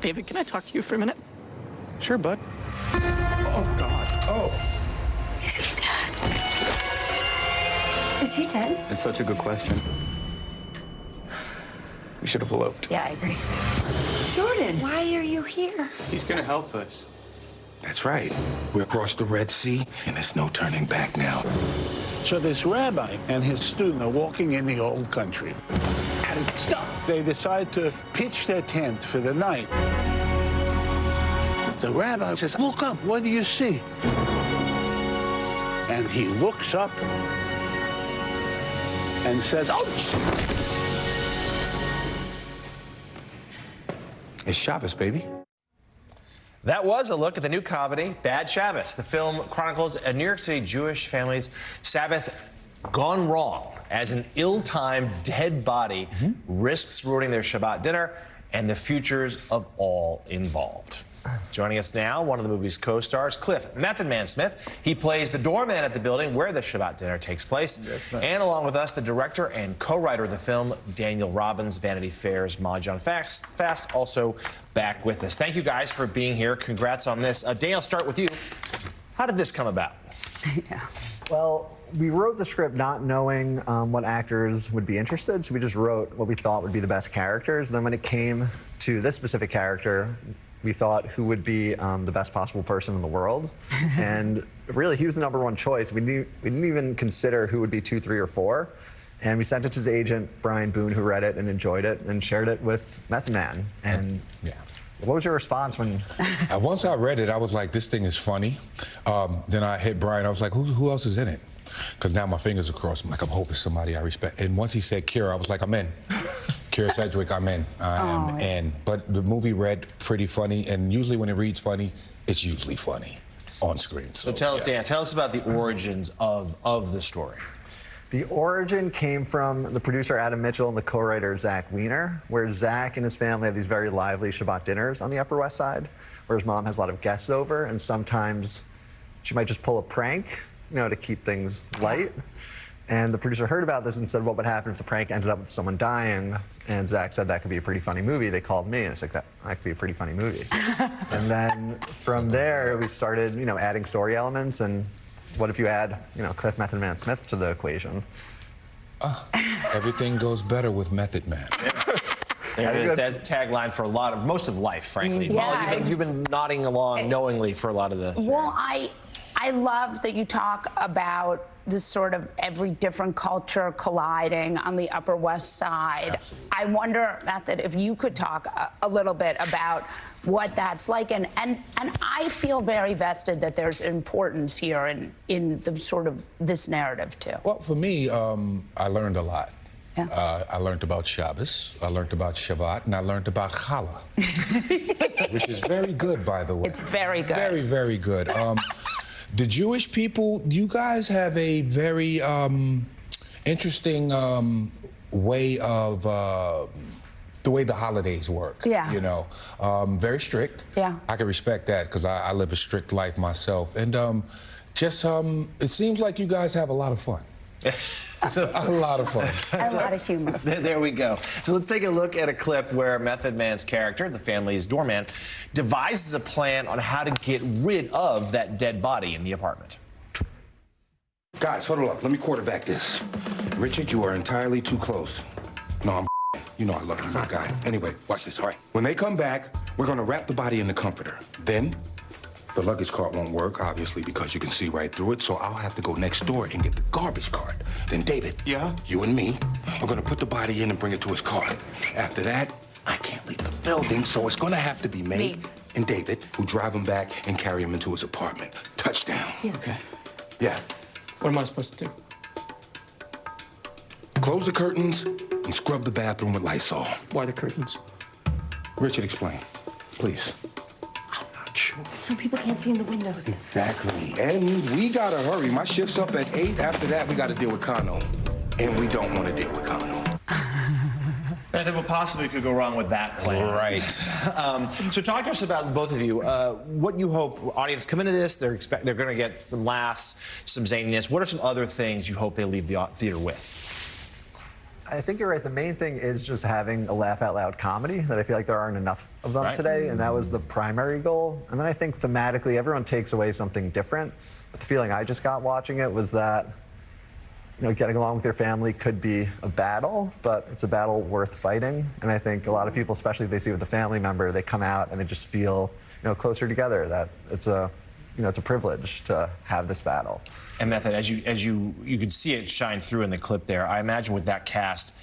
David, can I talk to you for a minute? Sure, bud. Oh, God. Oh. Is he dead? Is he dead? It's such a good question. We should have eloped. Yeah, I agree. Jordan, why are you here? He's gonna help us. That's right. We're across the Red Sea, and there's no turning back now. So this rabbi and his student are walking in the old country. And stop! They decide to pitch their tent for the night. The rabbi says, "Look up, what do you see?" And he looks up and says, "Oh!" It's Shabbos, baby. That was a look at the new comedy, Bad Shabbos. The film chronicles a New York City Jewish family's Sabbath gone wrong as an ill-timed dead body risks ruining their Shabbat dinner and the futures of all involved. Joining us now, one of the movie's co-stars, Cliff Method Man Smith. He plays the doorman at the building where the Shabbat dinner takes place. And along with us, the director and co-writer of the film, Daniel Robbins, Vanity Fair's Mahjong Fast, also back with us. Thank you guys for being here. Congrats on this. Daniel, I'll start with you. How did this come about? Yeah. Well, we wrote the script not knowing what actors would be interested, so we just wrote what we thought would be the best characters. And then when it came to this specific character, we thought who would be the best possible person in the world. And really, he was the #1 choice. We didn't even consider who would be 2, 3, or 4. And we sent it to his agent, Brian Boone, who read it and enjoyed it and shared it with Method Man. And yeah. What was your response when... Once I read it, I was like, this thing is funny. Then I hit Brian. I was like, who else is in it? Because now my fingers are crossed. I'm like, I'm hoping somebody I respect. And once he said Kira, I was like, I'm in. Kira Sedgwick, I'm in. I am in. But the movie read pretty funny, and usually when it reads funny, it's usually funny on screen. So tell us about the origins of the story. The origin came from the producer Adam Mitchell and the co-writer Zach Wiener, where Zach and his family have these very lively Shabbat dinners on the Upper West Side, where his mom has a lot of guests over, and sometimes she might just pull a prank, you know, to keep things light. And the producer heard about this and said, what would happen if the prank ended up with someone dying? And Zach said that could be a pretty funny movie. They called me, and it's like, that could be a pretty funny movie. And then from there, we started, you know, adding story elements. And what if you add, you know, Cliff Method Man Smith to the equation? Everything goes better with Method Man. That's a tagline for most of life, frankly. Yeah, Molly, you've been nodding along knowingly for a lot of this. Well, I love that you talk about this sort of every different culture colliding on the Upper West Side. Absolutely. I wonder, Method, if you could talk a little bit about what that's like. And I feel very vested that there's importance here in the sort of this narrative, too. Well, for me, I learned a lot. Yeah. I learned about Shabbos, I learned about Shabbat, and I learned about challah, which is very good, by the way. It's very good. Very, very good. The Jewish people, you guys have a very interesting way of the way the holidays work. Yeah. You know, very strict. Yeah. I can respect that because I live a strict life myself. And it seems like you guys have a lot of fun. A lot of fun. A lot of humor. There we go. So let's take a look at a clip where Method Man's character, the family's doorman, devises a plan on how to get rid of that dead body in the apartment. Guys, huddle up. Let me quarterback this. Richard, you are entirely too close. No, I'm you know I love you, my guy. Anyway, watch this, all right? When they come back, we're gonna wrap the body in the comforter. Then, the luggage cart won't work, obviously, because you can see right through it, so I'll have to go next door and get the garbage cart. Then David, you and me are gonna put the body in and bring it to his car. After that, I can't leave the building, so it's gonna have to be me and David who drive him back and carry him into his apartment. Touchdown. Yeah. Okay. Yeah. What am I supposed to do? Close the curtains and scrub the bathroom with Lysol. Why the curtains? Richard, explain, please. So people can't see in the windows. Exactly. And we gotta hurry. My shift's up at 8. After that, we gotta deal with Kano. And we don't want to deal with Kano. I think what possibly could go wrong with that plan. Right. So talk to us about, both of you, what you hope audience come into this, they're going to get some laughs, some zaniness. What are some other things you hope they leave the theater with? I think you're right. The main thing is just having a laugh out loud comedy that I feel like there aren't enough of them Right. today, and that was the primary goal. And then I think thematically, everyone takes away something different. But the feeling I just got watching it was that, you know, getting along with your family could be a battle, but it's a battle worth fighting. And I think a lot of people, especially if they see it with a family member, they come out and they just feel, you know, closer together. That it's a, you know, it's a privilege to have this battle. And Method, as you could see it shine through in the clip there. I imagine with that cast,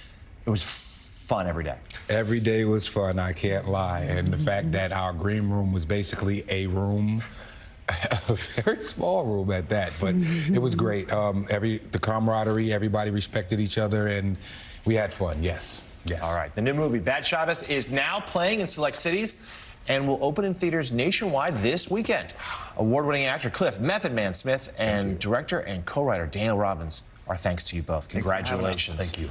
it was fun every day. Every day was fun, I can't lie. And the fact that our green room was basically a room, a very small room at that, but it was great. The camaraderie, everybody respected each other, and we had fun, yes. All right, the new movie, Bad Shabbos, is now playing in select cities and will open in theaters nationwide this weekend. Award-winning actor Cliff Method Man Smith and director and co-writer Daniel Robbins, our thanks to you both. Congratulations. Thank you.